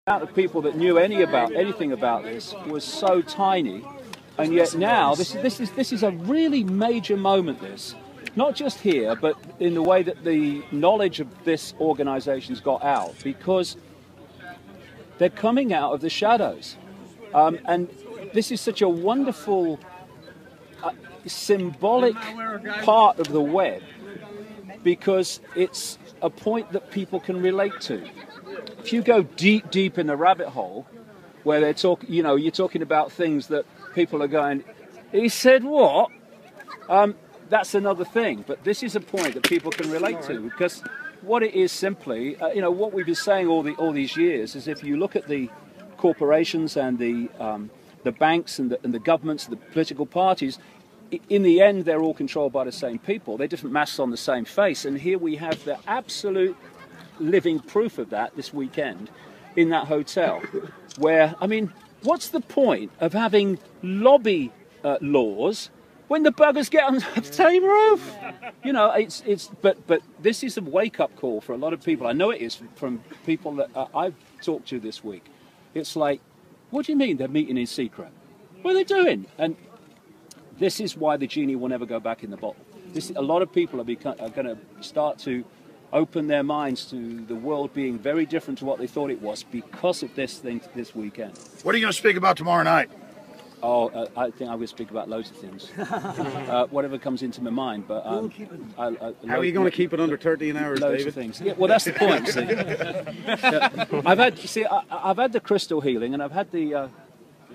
amount of people that knew anything about this was so tiny, and yet now this is a really major moment. This, not just here, but in the way that the knowledge of this organisation's got out, because they're coming out of the shadows, and this is such a wonderful symbolic part of the web, because it's a point that people can relate to. If you go deep in the rabbit hole, where they're talking, you're talking about things that people are going, he said what? That's another thing. But this is a point that people can relate to, because what it is simply, what we've been saying all these years is, if you look at the corporations and the banks and the governments and the political parties, in the end they're all controlled by the same people. They're different masks on the same face, and here we have the absolute living proof of that this weekend in that hotel, where, I mean, what's the point of having lobby laws when the buggers get on the same roof? But this is a wake-up call for a lot of people. I know it is from people that I've talked to this week. It's like, what do you mean they're meeting in secret? What are they doing? And this is why the genie will never go back in the bottle. A lot of people are going to start to open their minds to the world being very different to what they thought it was because of this thing this weekend. What are you going to speak about tomorrow night? Oh, I think I'm going to speak about loads of things. Whatever comes into my mind. But how are you going to keep it under 13 hours, loads David? Of things. Yeah, well, that's the point. See, I've had the crystal healing, and I've had the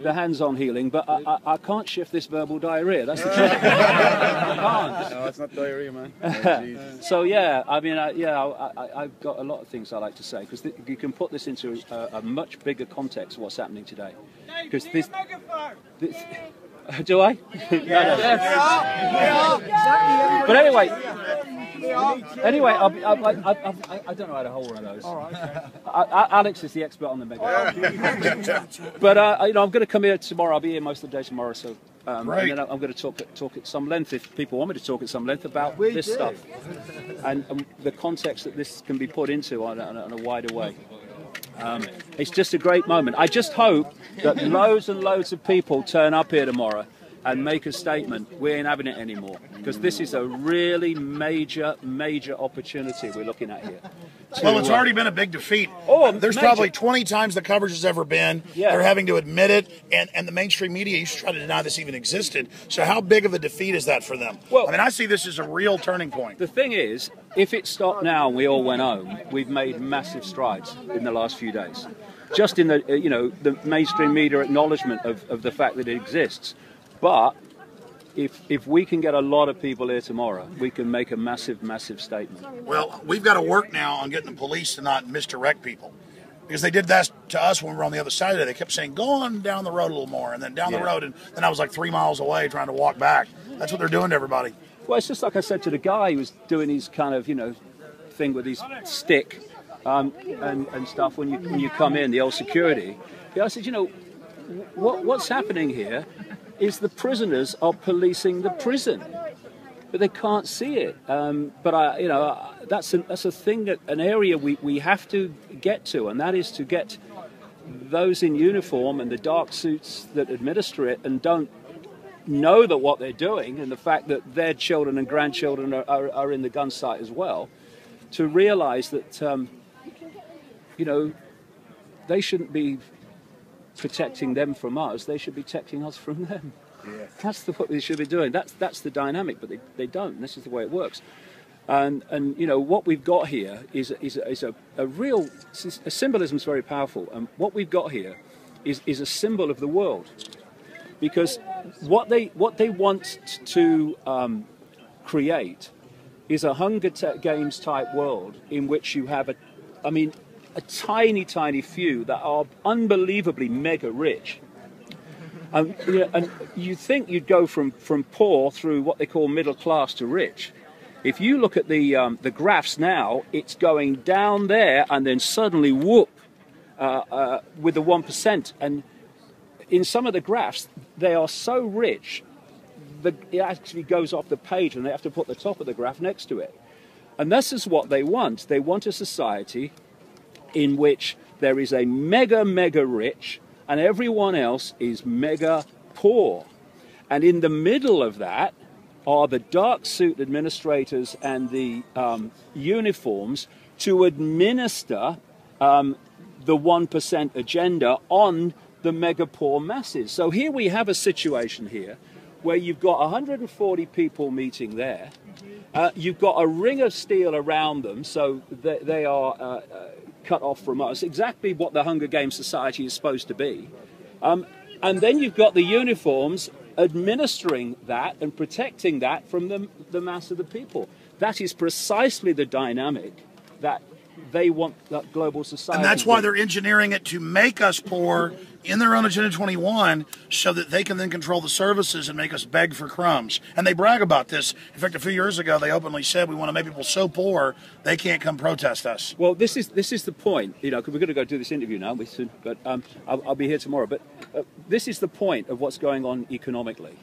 hands-on healing, but I can't shift this verbal diarrhea. That's the truth. I can't. No, it's not diarrhea, man. So yeah, I mean, I've got a lot of things I like to say, because you can put this into a much bigger context of what's happening today. Because this do I? No. But anyway, I don't know how to hold one of those. Alex is the expert on the megaphone. But I'm going to come here tomorrow. I'll be here most of the day tomorrow, so and then I'm going to talk at some length, if people want me to talk at some length, about this stuff and the context that this can be put into on a wider way. It's just a great moment. I just hope that loads and loads of people turn up here tomorrow and make a statement. We ain't having it anymore, because this is a really major opportunity we're looking at here. Well, it's already been a big defeat. There's major. probably 20 times the coverage has ever been. Yeah. They're having to admit it, and the mainstream media used to try to deny this even existed. So how big of a defeat is that for them? Well, I mean, I see this as a real turning point. The thing is, if it stopped now and we all went home, we've made massive strides in the last few days. Just in the mainstream media acknowledgement of the fact that it exists. But if we can get a lot of people here tomorrow, we can make a massive statement. Well, we've got to work now on getting the police to not misdirect people, because they did that to us when we were on the other side of it. They kept saying, go on down the road a little more, and then down the road, and then I was like 3 miles away trying to walk back. That's what they're doing to everybody. Well, it's just like I said to the guy who was doing his kind of, thing with his stick and stuff when you come in, the old security. I said, what's happening here is the prisoners are policing the prison, but they can't see it. But that's a thing, an area we have to get to, and that is to get those in uniform and the dark suits that administer it and don't know that what they're doing, and the fact that their children and grandchildren are in the gun sight as well, to realise that they shouldn't be protecting them from us, they should be protecting us from them. Yeah. That's what they should be doing. That's the dynamic, but they don't. This is the way it works. And what we've got here is a real symbolism is very powerful. And what we've got here is a symbol of the world, because what they want to create is a Hunger Games type world in which you have a tiny few that are unbelievably mega rich. And you think you'd go from poor through what they call middle class to rich. If you look at the graphs now, it's going down there and then suddenly whoop with the 1%. And in some of the graphs, they are so rich that it actually goes off the page and they have to put the top of the graph next to it. And this is what they want. They want a society in which there is a mega, mega rich, and everyone else is mega poor. And in the middle of that are the dark suit administrators and the uniforms to administer the 1% agenda on the mega poor masses. So here we have a situation here where you've got 140 people meeting there. You've got a ring of steel around them, so they are cut off from us, exactly what the Hunger Games society is supposed to be. And then you've got the uniforms administering that and protecting that from the mass of the people. That is precisely the dynamic that they want that global society. And that's why they're engineering it to make us poor in their own Agenda 21 so that they can then control the services and make us beg for crumbs. And they brag about this. In fact, a few years ago, they openly said we want to make people so poor they can't come protest us. Well, this is the point, you know, because we're going to go do this interview now, but I'll be here tomorrow. But this is the point of what's going on economically.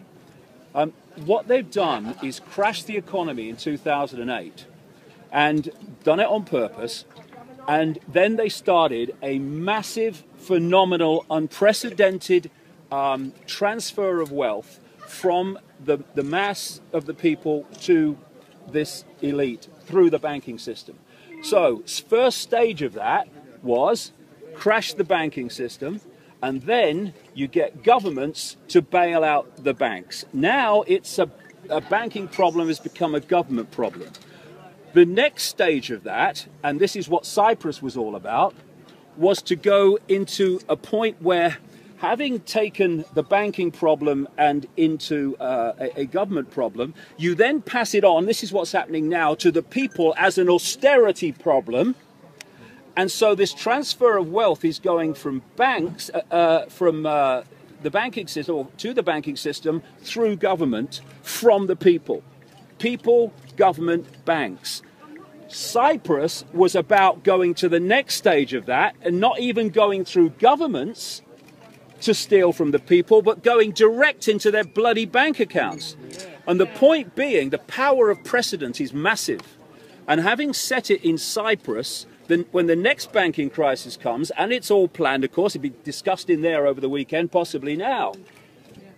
What they've done is crash the economy in 2008 and done it on purpose. And then they started a massive, phenomenal, unprecedented transfer of wealth from the mass of the people to this elite through the banking system. So, first stage of that was crash the banking system, and then you get governments to bail out the banks. Now it's a banking problem has become a government problem. The next stage of that, and this is what Cyprus was all about, was to go into a point where, having taken the banking problem and into a government problem, you then pass it on, this is what's happening now, to the people as an austerity problem. And so this transfer of wealth is going from banks, the banking system, or to the banking system, through government, from the people. People, government, banks. Cyprus was about going to the next stage of that and not even going through governments to steal from the people, but going direct into their bloody bank accounts. And the point being, the power of precedent is massive. And having set it in Cyprus, then when the next banking crisis comes, and it's all planned, of course, it'll be discussed in there over the weekend, possibly now,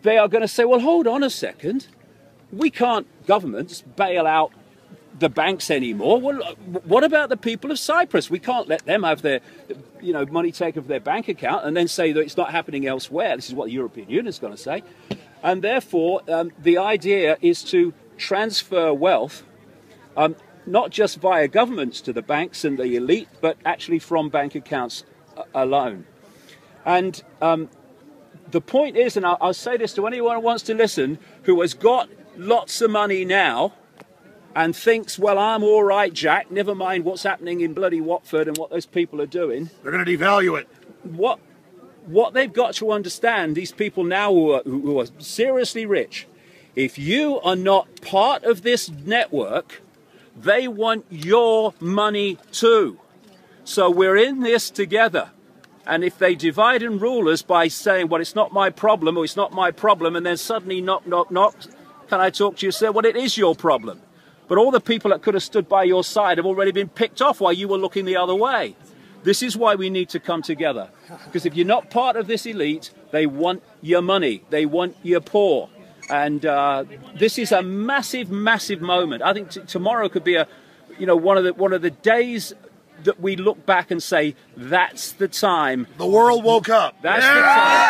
they are going to say, well, hold on a second. We can't, governments, bail out the banks anymore. Well, what about the people of Cyprus? We can't let them have their, money taken from their bank account and then say that it's not happening elsewhere. This is what the European Union is going to say. And therefore, the idea is to transfer wealth, not just via governments to the banks and the elite, but actually from bank accounts alone. And the point is, and I'll say this to anyone who wants to listen, who has got lots of money now and thinks, well, I'm all right, Jack, never mind what's happening in bloody Watford and what those people are doing. They're going to devalue it. What they've got to understand, these people now who are seriously rich, if you are not part of this network, they want your money too. So we're in this together. And if they divide and rule us by saying, well, it's not my problem, or it's not my problem, and then suddenly knock, knock, knock, can I talk to you, sir? Well, it is your problem. But all the people that could have stood by your side have already been picked off while you were looking the other way. This is why we need to come together. Because if you're not part of this elite, they want your money. They want your poor. And this is a massive, massive moment. I think tomorrow could be one of the days that we look back and say, that's the time. The world woke up. That's the time.